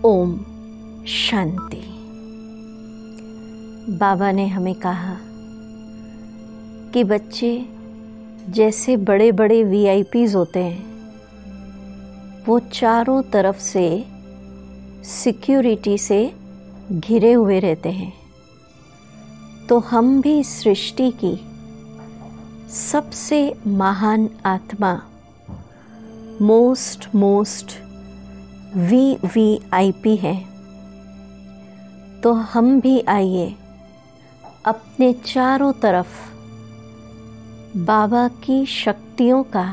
ओम शांति। बाबा ने हमें कहा कि बच्चे जैसे बड़े बड़े वीआईपीज़ होते हैं, वो चारों तरफ से सिक्योरिटी से घिरे हुए रहते हैं, तो हम भी सृष्टि की सबसे महान आत्मा मोस्ट वीवीआईपी हैं। तो हम भी आइए अपने चारों तरफ बाबा की शक्तियों का,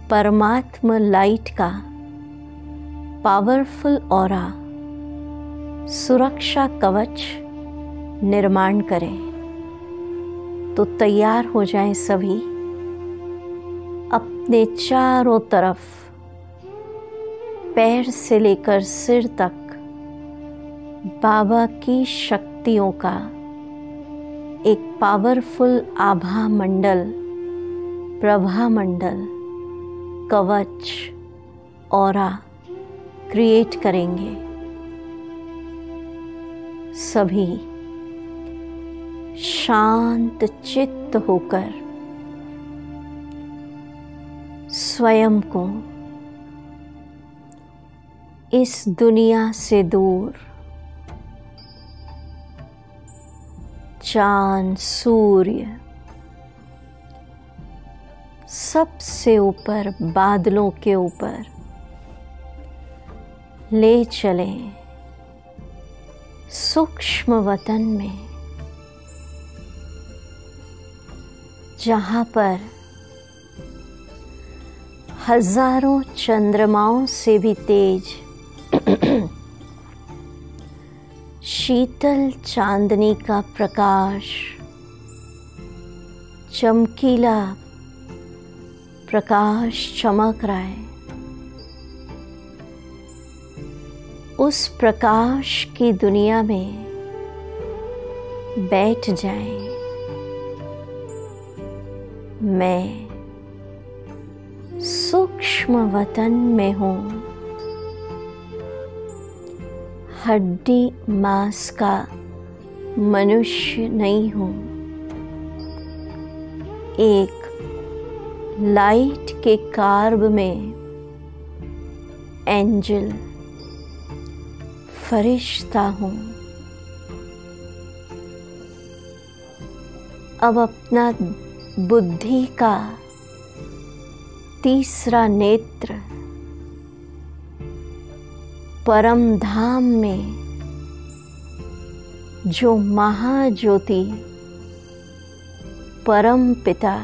परमात्मा लाइट का पावरफुल ऑरा, सुरक्षा कवच निर्माण करें। तो तैयार हो जाएं सभी, अपने चारों तरफ पैर से लेकर सिर तक बाबा की शक्तियों का एक पावरफुल आभा मंडल, प्रभा मंडल, कवच, ऑरा क्रिएट करेंगे। सभी शांत चित्त होकर स्वयं को इस दुनिया से दूर, चांद, सूर्य, सबसे ऊपर बादलों के ऊपर ले चलें, सूक्ष्म वतन में, जहाँ पर हजारों चंद्रमाओं से भी तेज शीतल चांदनी का प्रकाश, चमकीला प्रकाश चमक रहा है। उस प्रकाश की दुनिया में बैठ जाएं। मैं सूक्ष्म वतन में हूँ, हड्डी मांस का मनुष्य नहीं हूँ। एक लाइट के कार्ब में एंजल, फरिश्ता हूँ। अब अपना बुद्धि का तीसरा नेत्र परम धाम में, जो महाज्योति परम पिता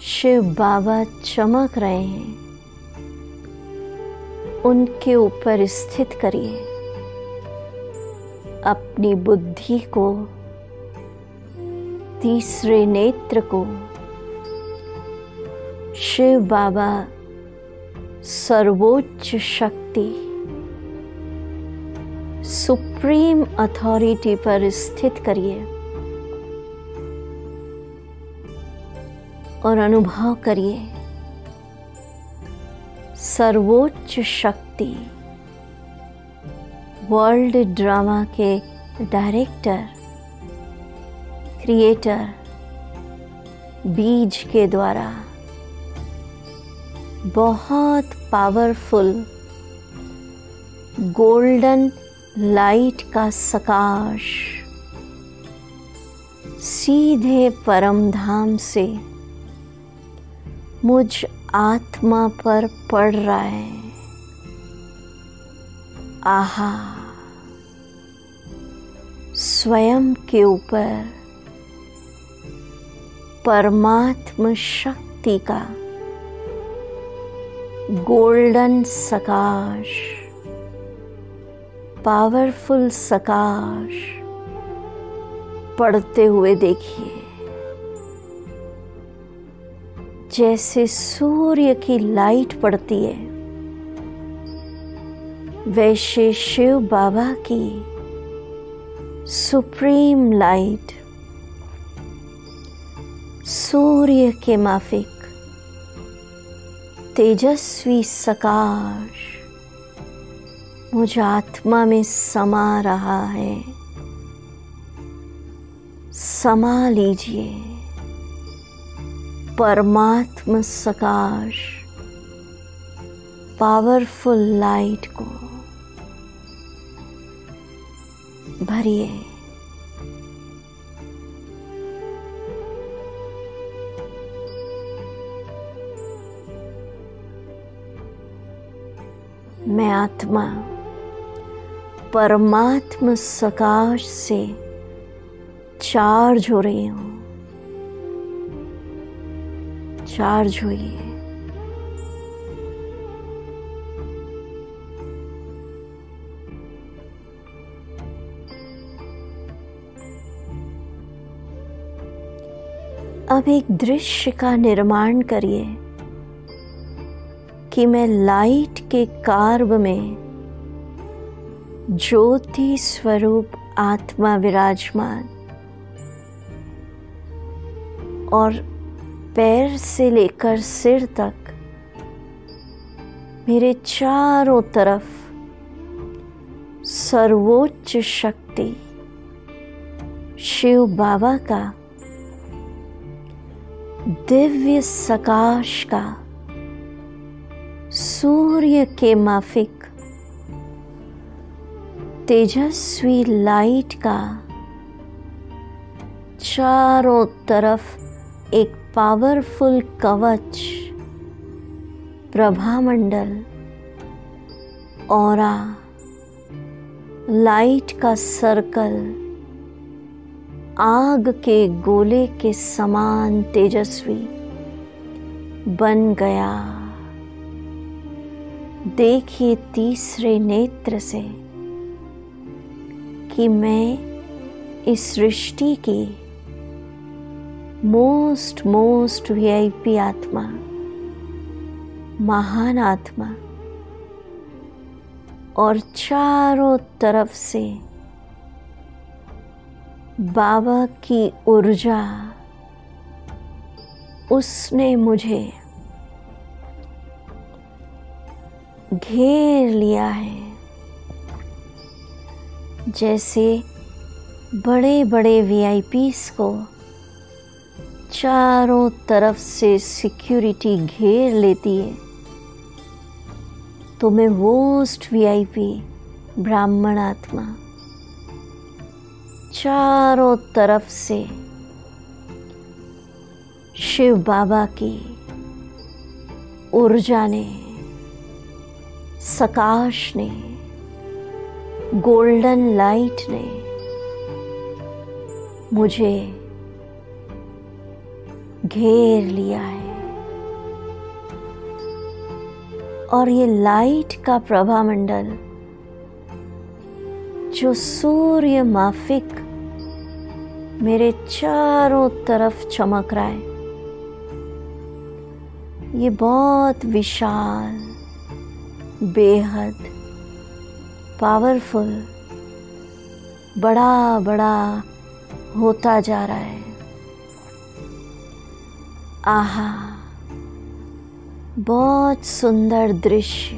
शिव बाबा चमक रहे हैं, उनके ऊपर स्थित करिए। अपनी बुद्धि को, तीसरे नेत्र को शिव बाबा सर्वोच्च शक्ति, सुप्रीम अथॉरिटी पर स्थित करिए और अनुभव करिए सर्वोच्च शक्ति। वर्ल्ड ड्रामा के डायरेक्टर, क्रिएटर बीज के द्वारा बहुत पावरफुल गोल्डन लाइट का सकाश सीधे परम धाम से मुझ आत्मा पर पड़ रहा है। आहा, स्वयं के ऊपर परमात्मा शक्ति का गोल्डन सकाश, पावरफुल सकाश पड़ते हुए देखिए। जैसे सूर्य की लाइट पड़ती है, वैसे शिव बाबा की सुप्रीम लाइट सूर्य के माफिक तेजस्वी सकाश मुझ आत्मा में समा रहा है। समा लीजिए परमात्म सकाश पावरफुल लाइट को भरिए। मैं आत्मा परमात्म सकाश से चार्ज हो रही हूँ। चार्ज होइए। अब एक दृश्य का निर्माण करिए कि मैं लाइट के कार्ब में ज्योति स्वरूप आत्मा विराजमान और पैर से लेकर सिर तक मेरे चारों तरफ सर्वोच्च शक्ति शिव बाबा का दिव्य सकाश का सूर्य के माफिक तेजस्वी लाइट का चारों तरफ एक पावरफुल कवच प्रभामंडल ऑरा लाइट का सर्कल आग के गोले के समान तेजस्वी बन गया। देखिए तीसरे नेत्र से कि मैं इस सृष्टि की मोस्ट वीआईपी आत्मा, महान आत्मा और चारों तरफ से बाबा की ऊर्जा उसने मुझे घेर लिया है। जैसे बड़े बड़े वीआईपीस को चारों तरफ से सिक्योरिटी घेर लेती है, तो मैं मोस्ट वीआईपी ब्राह्मण आत्मा चारों तरफ से शिव बाबा की ऊर्जा ने, सकाश ने, गोल्डन लाइट ने मुझे घेर लिया है। और ये लाइट का प्रभामंडल जो सूर्य माफिक मेरे चारों तरफ चमक रहा है, ये बहुत विशाल, बेहद पावरफुल, बड़ा बड़ा होता जा रहा है। आहा, बहुत सुंदर दृश्य।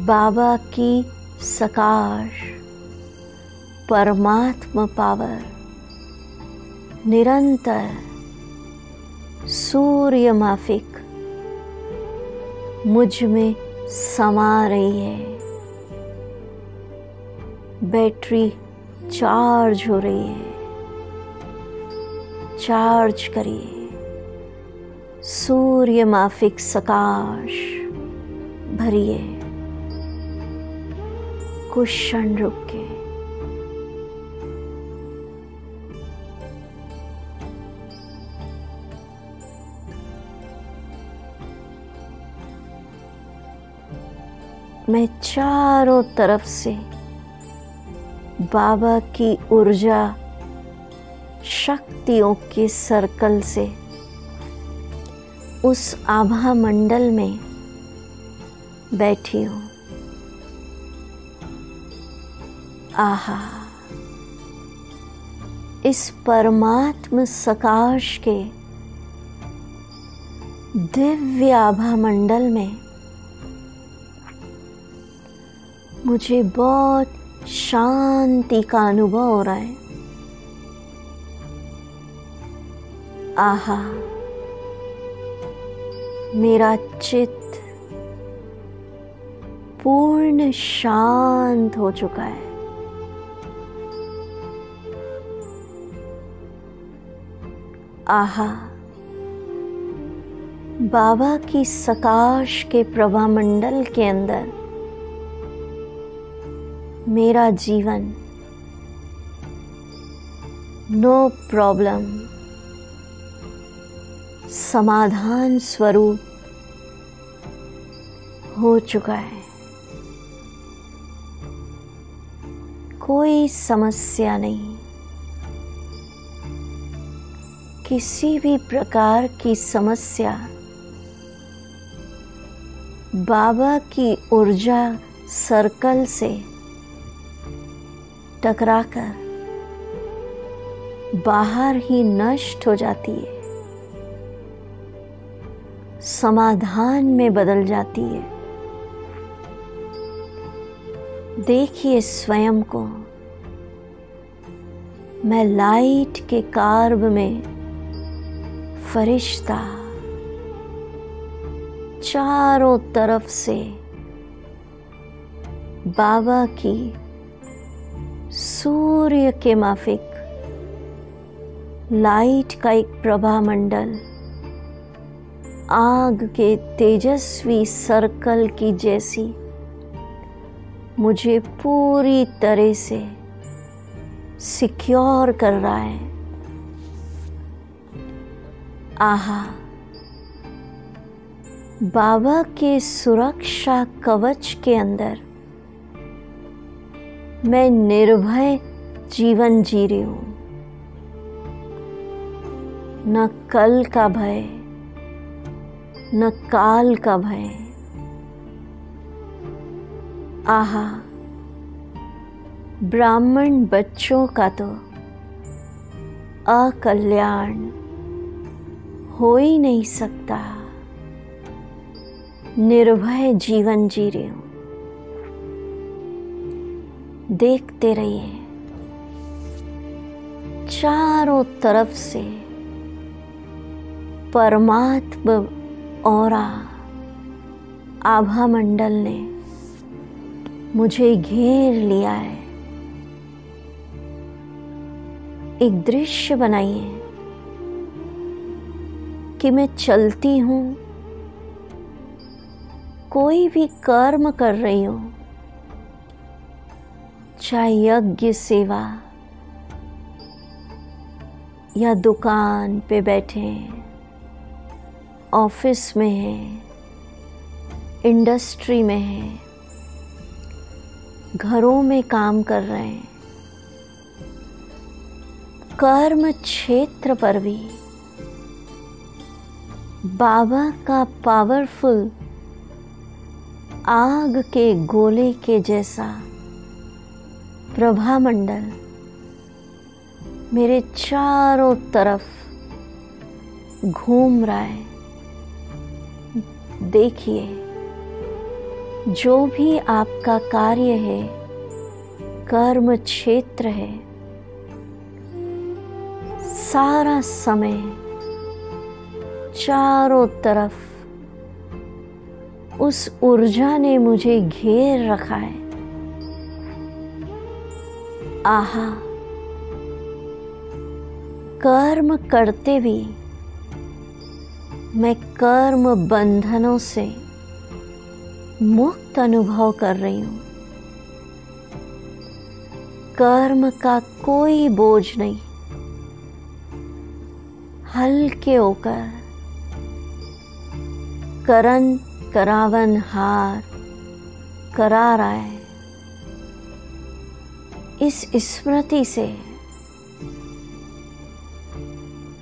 बाबा की सकाश परमात्मा पावर निरंतर सूर्य माफिक मुझ में समा रही है। बैटरी चार्ज हो रही है। चार्ज करिए। सूर्य माफिक सकाश भरिए। कुछ क्षण रुक के मैं चारों तरफ से बाबा की ऊर्जा शक्तियों के सर्कल से उस आभा मंडल में बैठी हूँ। आहा, इस परमात्म सकाश के दिव्य आभा मंडल में मुझे बहुत शांति का अनुभव हो रहा है। आहा, मेरा चित्त पूर्ण शांत हो चुका है। आहा, बाबा की सकाश के प्रभामंडल के अंदर मेरा जीवन नो प्रॉब्लम समाधान स्वरूप हो चुका है। कोई समस्या नहीं, किसी भी प्रकार की समस्या बाबा की ऊर्जा सर्कल से टकराकर बाहर ही नष्ट हो जाती है, समाधान में बदल जाती है। देखिए स्वयं को, मैं लाइट के कार्ब में फरिश्ता, चारों तरफ से बाबा की सूर्य के माफिक लाइट का एक प्रभामंडल आग के तेजस्वी सर्कल की जैसी मुझे पूरी तरह से सिक्योर कर रहा है। आहा, बाबा के सुरक्षा कवच के अंदर मैं निर्भय जीवन जी रही हूं। न कल का भय, न काल का भय। आहा, ब्राह्मण बच्चों का तो अकल्याण हो ही नहीं सकता। निर्भय जीवन जी रही हूं। देखते रहिए, चारों तरफ से परमात्मा औरा आभा मंडल ने मुझे घेर लिया है। एक दृश्य बनाइए कि मैं चलती हूं, कोई भी कर्म कर रही हूं, चाहे यज्ञ सेवा या दुकान पे बैठे हैं, ऑफिस में हैं, इंडस्ट्री में हैं, घरों में काम कर रहे हैं, कर्म क्षेत्र पर भी बाबा का पावरफुल आग के गोले के जैसा प्रभामंडल मेरे चारों तरफ घूम रहा है। देखिए, जो भी आपका कार्य है, कर्म क्षेत्र है, सारा समय चारों तरफ उस ऊर्जा ने मुझे घेर रखा है। आहा, कर्म करते भी मैं कर्म बंधनों से मुक्त अनुभव कर रही हूं। कर्म का कोई बोझ नहीं, हल्के होकर करन करावन हार करा रहा है। इस स्मृति से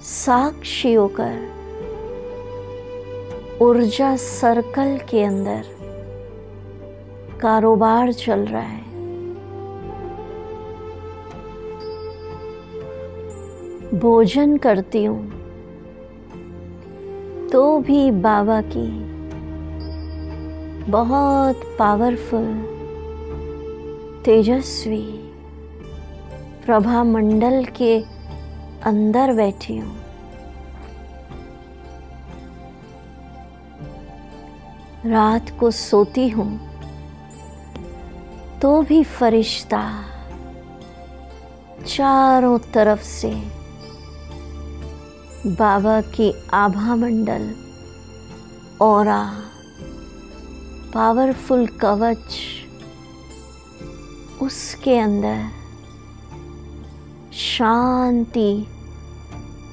साक्षी होकर ऊर्जा सर्कल के अंदर कारोबार चल रहा है। भोजन करती हूँ तो भी बाबा की बहुत पावरफुल तेजस्वी प्रभा मंडल के अंदर बैठी हूँ। रात को सोती हूँ तो भी फरिश्ता चारों तरफ से बाबा की आभा मंडल, ऑरा, पावरफुल कवच, उसके अंदर शांति,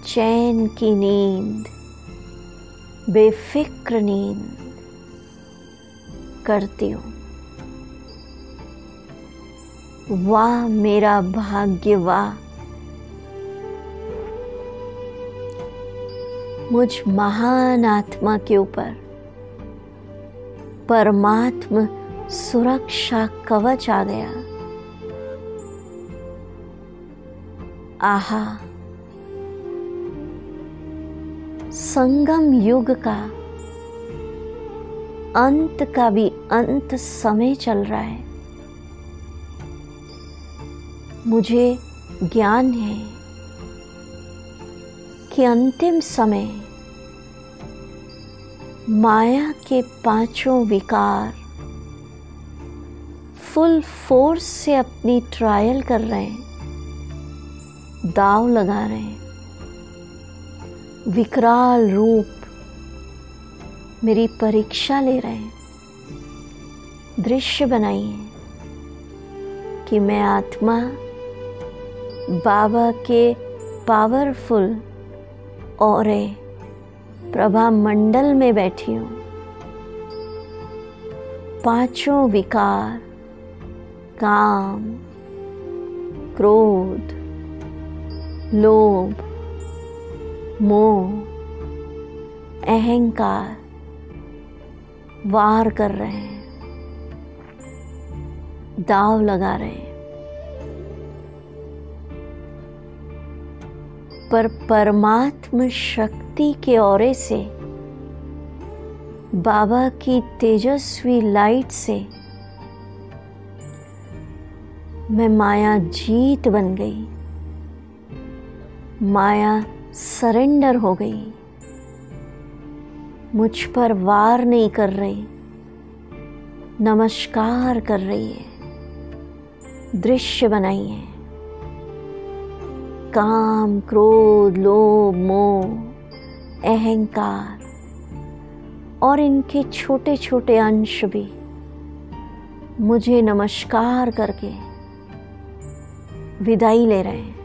चैन की नींद, बेफिक्र नींद करती हूँ। वाह मेरा भाग्य, वाह मुझ महान आत्मा के ऊपर परमात्मा सुरक्षा कवच आ गया। आहा, संगम युग का अंत का भी अंत समय चल रहा है। मुझे ज्ञान है कि अंतिम समय माया के पांचों विकार फुल फोर्स से अपनी ट्रायल कर रहे हैं, दाव लगा रहे हैं। विकराल रूप मेरी परीक्षा ले रहे हैं। दृश्य बनाइए कि मैं आत्मा बाबा के पावरफुल औरे प्रभा मंडल में बैठी हूँ। पांचों विकार, काम, क्रोध, लोभ, मोह, अहंकार वार कर रहे हैं, दाव लगा रहे हैं। पर परमात्म शक्ति के औरे से, बाबा की तेजस्वी लाइट से मैं माया जीत बन गई। माया सरेंडर हो गई, मुझ पर वार नहीं कर रही, नमस्कार कर रही है। दृश्य बनाइए, काम, क्रोध, लोभ, मोह, अहंकार और इनके छोटे छोटे अंश भी मुझे नमस्कार करके विदाई ले रहे हैं।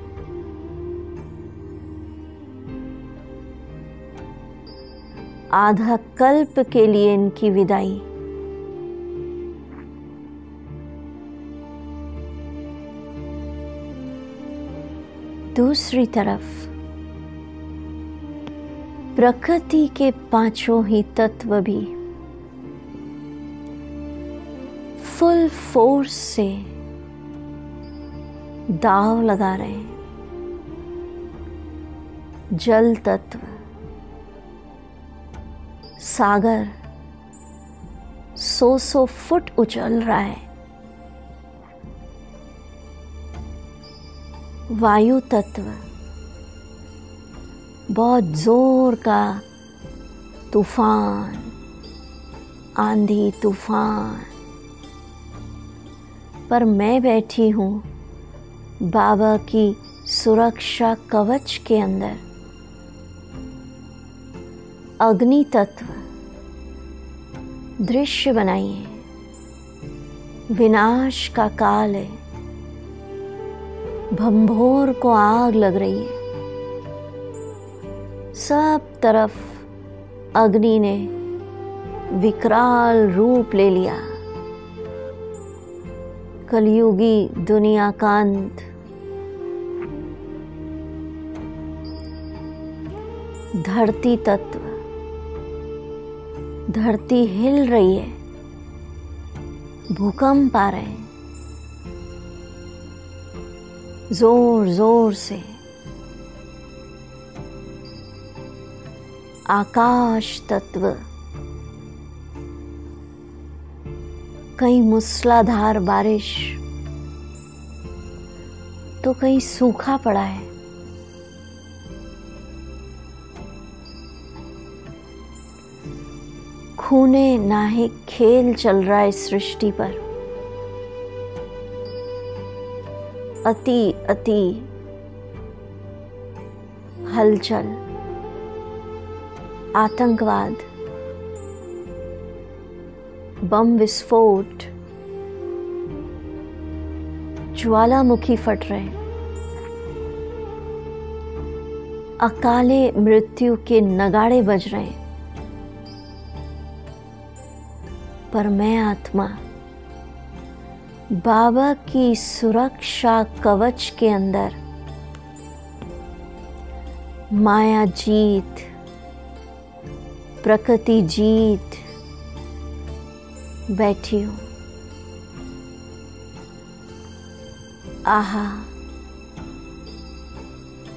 आधा कल्प के लिए इनकी विदाई। दूसरी तरफ प्रकृति के पांचों ही तत्व भी फुल फोर्स से दाव लगा रहे हैं। जल तत्व, सागर 100 फुट उछल रहा है। वायु तत्व बहुत जोर का तूफान, आंधी तूफान, पर मैं बैठी हूँ बाबा की सुरक्षा कवच के अंदर। अग्नि तत्व, दृश्य बनाइए, विनाश का काल है, भंभोर को आग लग रही है। सब तरफ अग्नि ने विकराल रूप ले लिया। कलयुगी दुनिया का अंत। धरती तत्व, धरती हिल रही है, भूकंप आ रहे हैं जोर जोर से। आकाश तत्व, कहीं मूसलाधार बारिश, तो कहीं सूखा पड़ा है। खूने नाहिक खेल चल रहा है सृष्टि पर। अति अति हलचल, आतंकवाद, बम विस्फोट, ज्वालामुखी फट रहे, अकाले मृत्यु के नगाड़े बज रहे हैं। पर मैं आत्मा बाबा की सुरक्षा कवच के अंदर माया जीत, प्रकृति जीत बैठी हूं। आहा,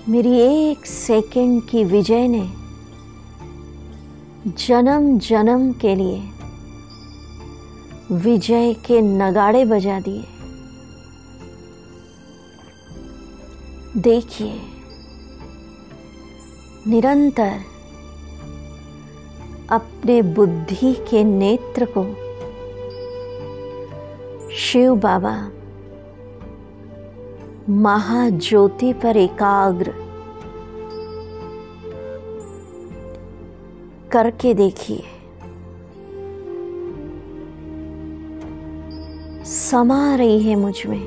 मेरी एक सेकंड की विजय ने जन्म जन्म के लिए विजय के नगाड़े बजा दिए। देखिए, निरंतर अपने बुद्धि के नेत्र को शिव बाबा महाज्योति पर एकाग्र करके देखिए। समा रही है मुझ में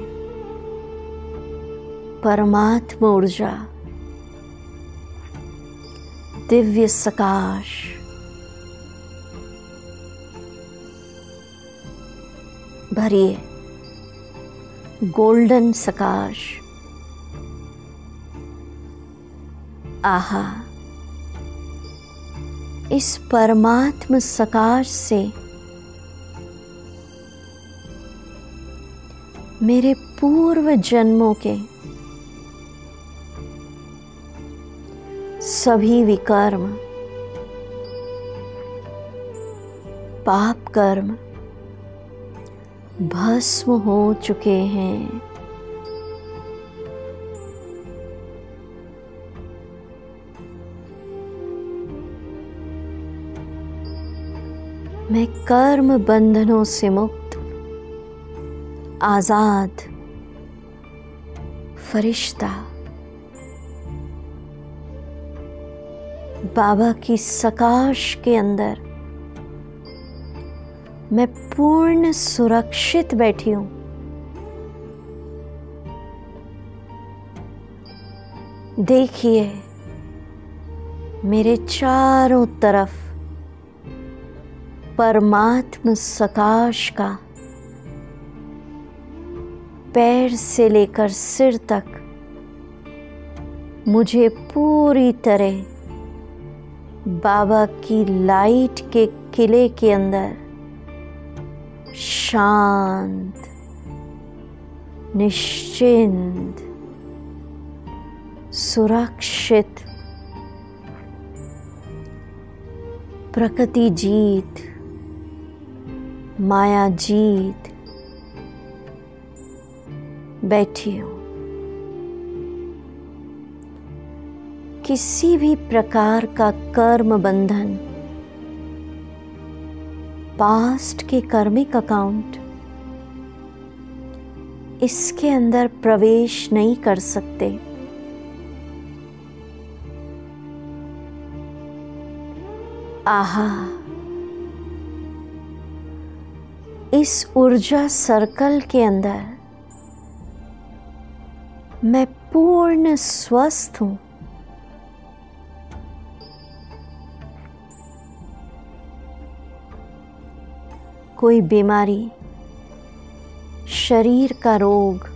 परमात्मा ऊर्जा, दिव्य सकाश। भरिए गोल्डन सकाश। आहा, इस परमात्म सकाश से मेरे पूर्व जन्मों के सभी विकर्म, पाप कर्म भस्म हो चुके हैं। मैं कर्म बंधनों से मुक्त, आजाद फरिश्ता बाबा की सकाश के अंदर मैं पूर्ण सुरक्षित बैठी हूं। देखिए, मेरे चारों तरफ परमात्म सकाश का पैर से लेकर सिर तक मुझे पूरी तरह बाबा की लाइट के किले के अंदर शांत, निश्चिंत, सुरक्षित, प्रकृति जीत, माया जीत बैठी हूं। किसी भी प्रकार का कर्म बंधन, पास्ट के कर्मिक अकाउंट इसके अंदर प्रवेश नहीं कर सकते। आहा, इस ऊर्जा सर्कल के अंदर मैं पूर्ण स्वस्थ हूं। कोई बीमारी, शरीर का रोग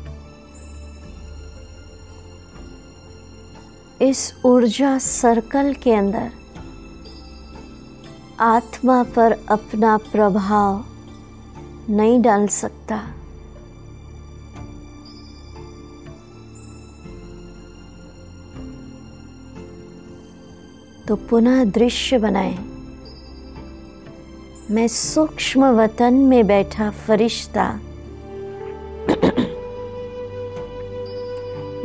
इस ऊर्जा सर्कल के अंदर आत्मा पर अपना प्रभाव नहीं डाल सकता। तो पुनः दृश्य बनाएं, मैं सूक्ष्म वतन में बैठा फरिश्ता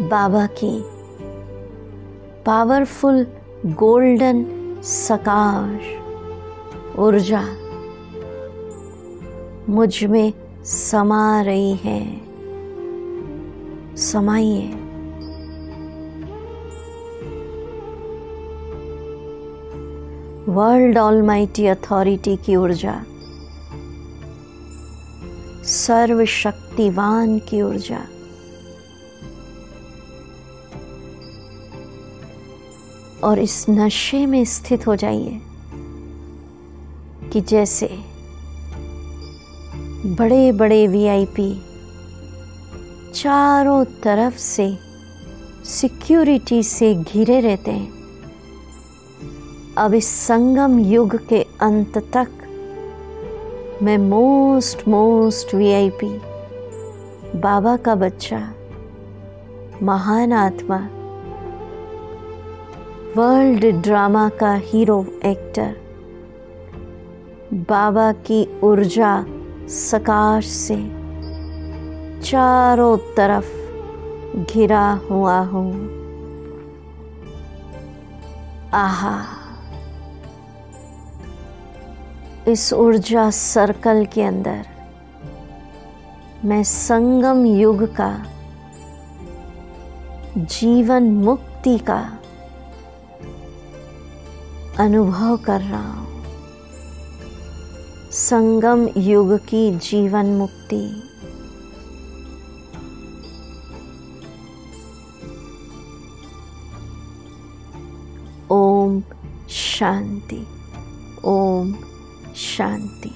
बाबा की पावरफुल गोल्डन सकाश ऊर्जा मुझ में समा रही है। समाइए। वर्ल्ड ऑलमाइटी अथॉरिटी की ऊर्जा, सर्वशक्तिवान की ऊर्जा और इस नशे में स्थित हो जाइए कि जैसे बड़े बड़े वीआईपी चारों तरफ से सिक्योरिटी से घिरे रहते हैं। अब इस संगम युग के अंत तक मैं मोस्ट वीआईपी बाबा का बच्चा, महान आत्मा, वर्ल्ड ड्रामा का हीरो एक्टर बाबा की ऊर्जा सकाश से चारों तरफ घिरा हुआ हूँ। आहा, इस ऊर्जा सर्कल के अंदर मैं संगम युग का, जीवन मुक्ति का अनुभव कर रहा हूँ। संगम युग की जीवन मुक्ति। ओम शांति, ओम शांति।